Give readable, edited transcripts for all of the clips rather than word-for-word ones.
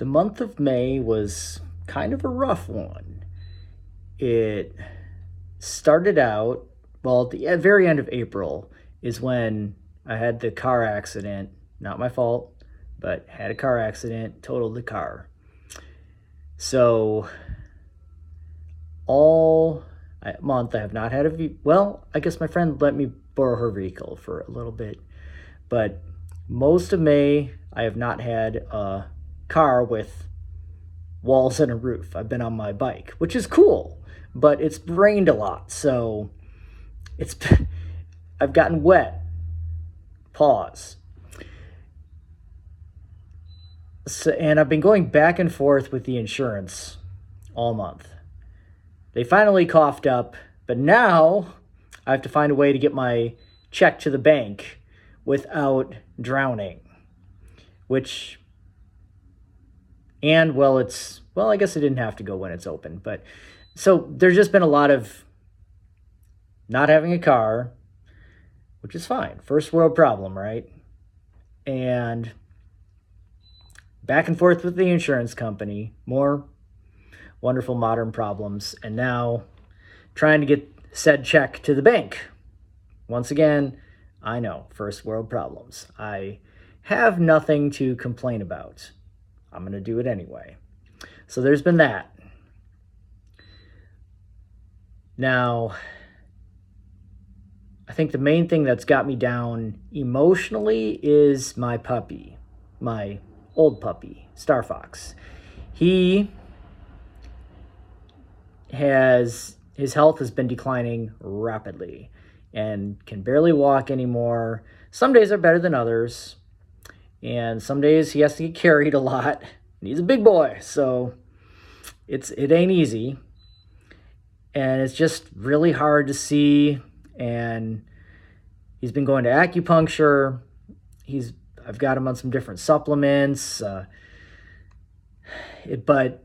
The month of May was kind of a rough one. It started out, well, at the very end of April is when I had the car accident. Not my fault, but had a car accident, totaled the car. So all month I have not had well, I guess my friend let me borrow her vehicle for a little bit, but most of May I have not had a car with walls and a roof. I've been on my bike, which is cool, but it's rained a lot, so it's I've gotten wet. Pause. So, and I've been going back and forth with the insurance all month. They finally coughed up, but now I have to find a way to get my check to the bank without drowning, which, and well, I guess it didn't have to go when it's open, but so there's just been a lot of not having a car, which is fine. First world problem, right? And back and forth with the insurance company, more wonderful modern problems, and now trying to get said check to the bank. Once again, I know, first world problems. I have nothing to complain about. I'm going to do it anyway. So there's been that. Now, I think the main thing that's got me down emotionally is my puppy, my old puppy, Star Fox. His health has been declining rapidly and can barely walk anymore. Some days are better than others, and some days he has to get carried a lot. And he's a big boy, so it ain't easy, and it's just really hard to see. And he's been going to acupuncture. I've got him on some different supplements. But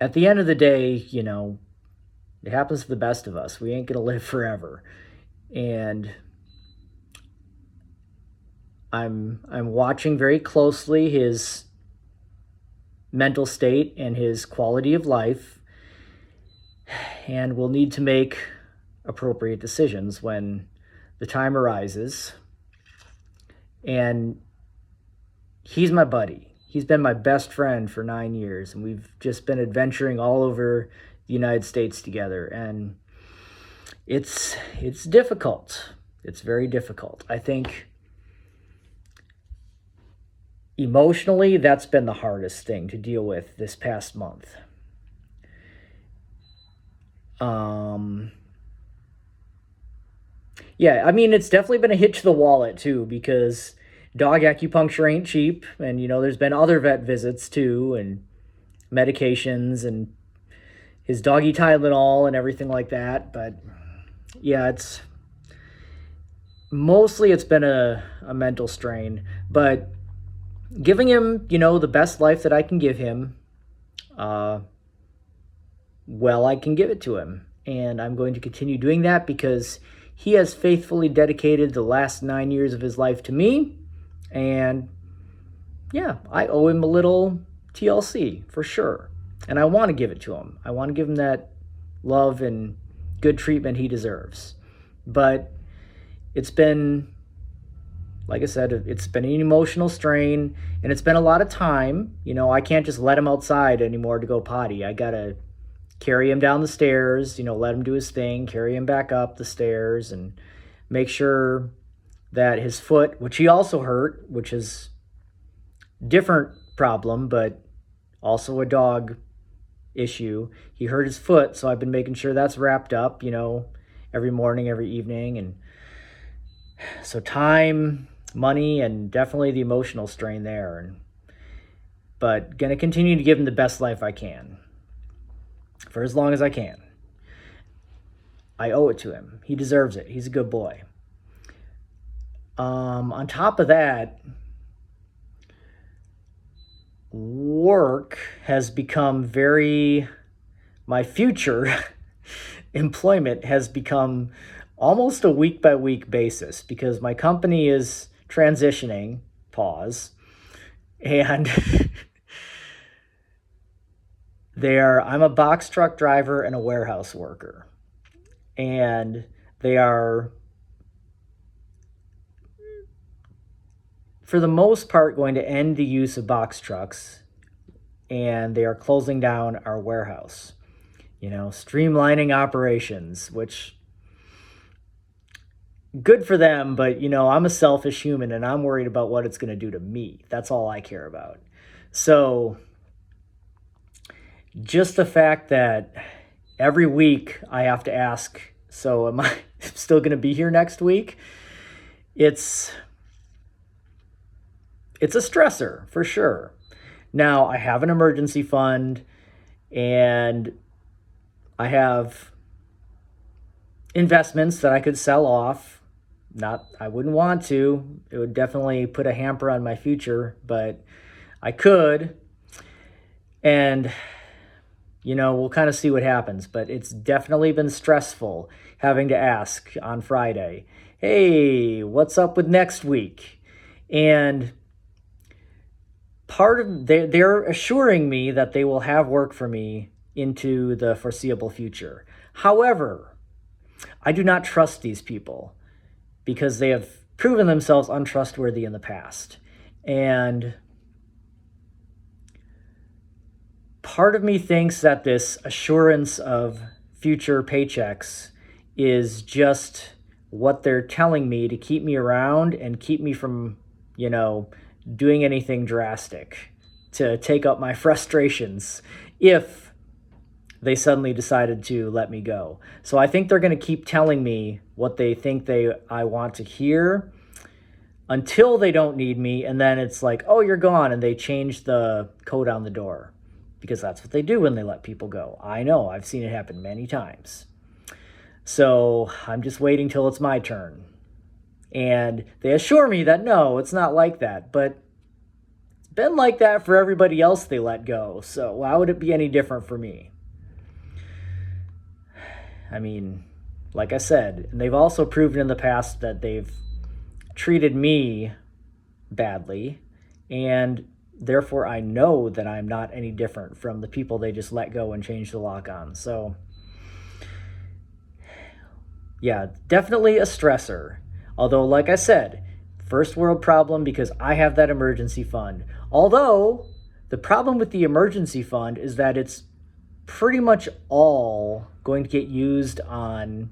at the end of the day, it happens to the best of us. We ain't gonna live forever, and I'm watching very closely his mental state and his quality of life, and we'll need to make appropriate decisions when the time arises. And he's my buddy. He's been my best friend for 9 years, and we've just been adventuring all over the United States together, and it's difficult. It's very difficult. I think emotionally, that's been the hardest thing to deal with this past month. Yeah, I mean, it's definitely been a hit to the wallet too, because dog acupuncture ain't cheap, and there's been other vet visits too, and medications, and his doggy Tylenol and everything like that. But yeah, it's been a mental strain, but giving him, the best life that I can give him, I can give it to him. And I'm going to continue doing that because he has faithfully dedicated the last 9 years of his life to me. And yeah, I owe him a little TLC for sure. And I want to give it to him. I want to give him that love and good treatment he deserves. But it's been, like I said, it's been an emotional strain, and it's been a lot of time. I can't just let him outside anymore to go potty. I got to carry him down the stairs, let him do his thing, carry him back up the stairs, and make sure that his foot, which he also hurt, which is different problem, but also a dog issue. He hurt his foot, so I've been making sure that's wrapped up, every morning, every evening. And so time, money, and definitely the emotional strain there. But going to continue to give him the best life I can for as long as I can. I owe it to him. He deserves it. He's a good boy. On top of that, work has become my future employment has become almost a week by week basis, because my company is transitioning, pause, and I'm a box truck driver and a warehouse worker. And they are, for the most part, going to end the use of box trucks, and they are closing down our warehouse. Streamlining operations, which good for them, but I'm a selfish human and I'm worried about what it's going to do to me. That's all I care about. So just the fact that every week I have to ask, so am I still going to be here next week? It's a stressor for sure. Now, I have an emergency fund and I have investments that I could sell off. I wouldn't want to. It would definitely put a hamper on my future, but I could. And, we'll kind of see what happens. But it's definitely been stressful having to ask on Friday, hey, what's up with next week? And they're assuring me that they will have work for me into the foreseeable future. However, I do not trust these people because they have proven themselves untrustworthy in the past. And part of me thinks that this assurance of future paychecks is just what they're telling me to keep me around and keep me from, doing anything drastic to take up my frustrations if they suddenly decided to let me go. So I think they're going to keep telling me what they think I want to hear until they don't need me. And then it's like, oh, you're gone. And they change the code on the door because that's what they do when they let people go. I know, I've seen it happen many times. So I'm just waiting till it's my turn. And they assure me that no, it's not like that. But it's been like that for everybody else they let go. So why would it be any different for me? I mean, like I said, and they've also proven in the past that they've treated me badly. And therefore, I know that I'm not any different from the people they just let go and change the lock on. So, yeah, definitely a stressor. Although, like I said, first world problem because I have that emergency fund. Although, the problem with the emergency fund is that it's pretty much all going to get used on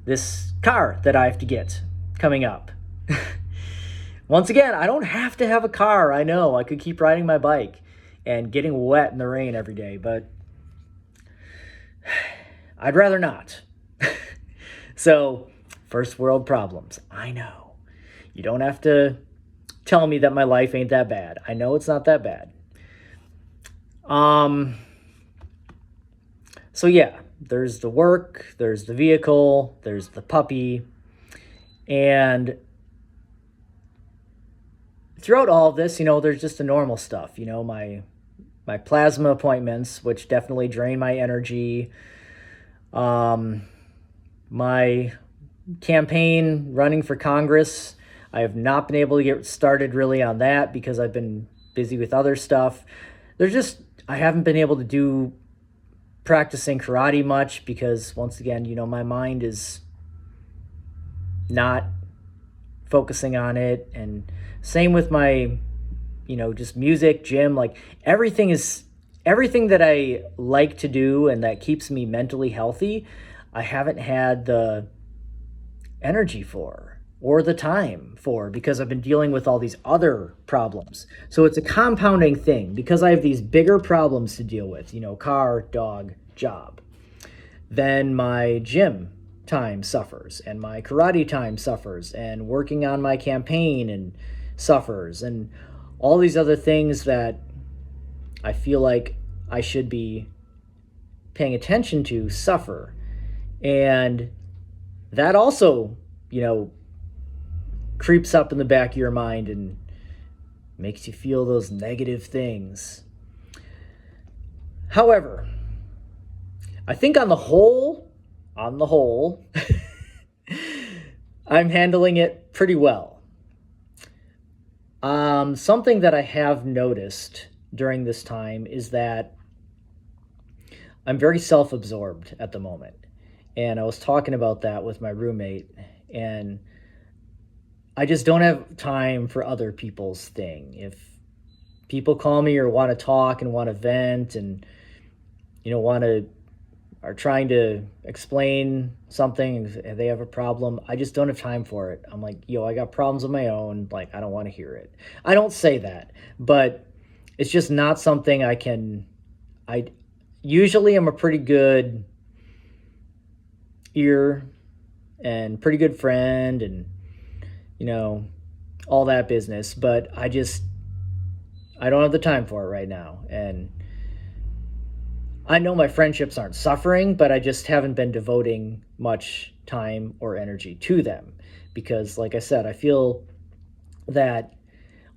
this car that I have to get coming up. Once again, I don't have to have a car. I know I could keep riding my bike and getting wet in the rain every day, but I'd rather not. So, first world problems. I know. You don't have to tell me that my life ain't that bad. I know it's not that bad. So yeah, there's the work, there's the vehicle, there's the puppy, and throughout all of this, there's just the normal stuff, my plasma appointments, which definitely drain my energy, my campaign running for Congress. I have not been able to get started really on that because I've been busy with other stuff. I haven't been able to do practicing karate much because once again, my mind is not focusing on it. And same with my, just music, gym, like everything that I like to do and that keeps me mentally healthy, I haven't had the energy for or the time for because I've been dealing with all these other problems. So it's a compounding thing because I have these bigger problems to deal with, car, dog, job. Then my gym time suffers and my karate time suffers and working on my campaign and suffers and all these other things that I feel like I should be paying attention to suffer. And that also, creeps up in the back of your mind and makes you feel those negative things. However, I think on the whole, I'm handling it pretty well. Something that I have noticed during this time is that I'm very self-absorbed at the moment. And I was talking about that with my roommate, and I just don't have time for other people's thing. If people call me or want to talk and want to vent and want to are trying to explain something and they have a problem, I just don't have time for it. I'm like, I got problems of my own. Like, I don't want to hear it. I don't say that, but it's just not something I usually am a pretty good ear and pretty good friend and, all that business, but I don't have the time for it right now. And I know my friendships aren't suffering, but I just haven't been devoting much time or energy to them because, like I said, I feel that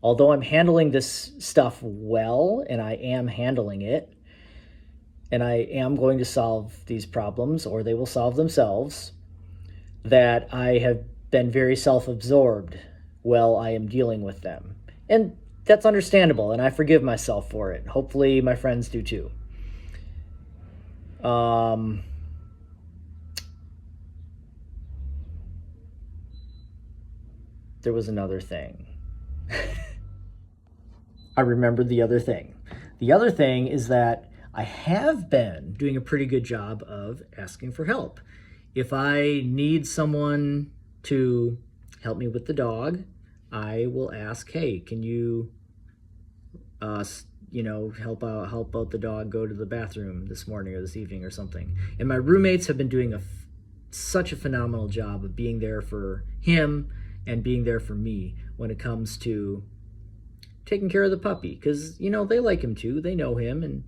although I'm handling this stuff well, and I am handling it, and I am going to solve these problems, or they will solve themselves, that I have been very self-absorbed while I am dealing with them. And that's understandable, and I forgive myself for it. Hopefully my friends do too. There was another thing. I remembered the other thing. The other thing is that I have been doing a pretty good job of asking for help. If I need someone to help me with the dog, I will ask, hey, can you, help out the dog go to the bathroom this morning or this evening or something. And my roommates have been doing such a phenomenal job of being there for him and being there for me when it comes to taking care of the puppy, because they like him too. They know him and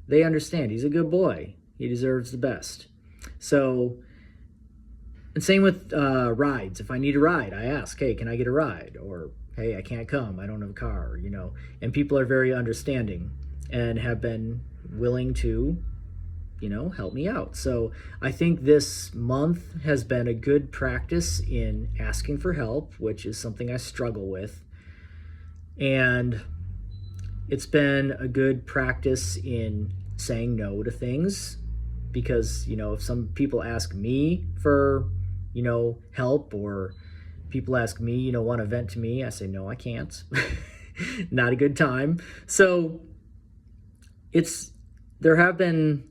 they understand he's a good boy. He deserves the best. So, and same with rides. If I need a ride, I ask, hey, can I get a ride? Or, hey, I can't come, I don't have a car, and people are very understanding and have been willing to help me out. So I think this month has been a good practice in asking for help, which is something I struggle with. And it's been a good practice in saying no to things because, if some people ask me for, help, or people ask me, want to vent to me, I say, no, I can't. Not a good time. So there have been,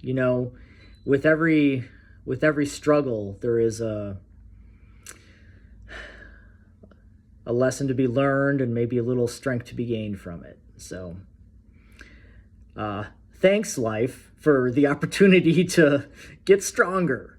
with every struggle, there is a lesson to be learned and maybe a little strength to be gained from it. So thanks, life, for the opportunity to get stronger.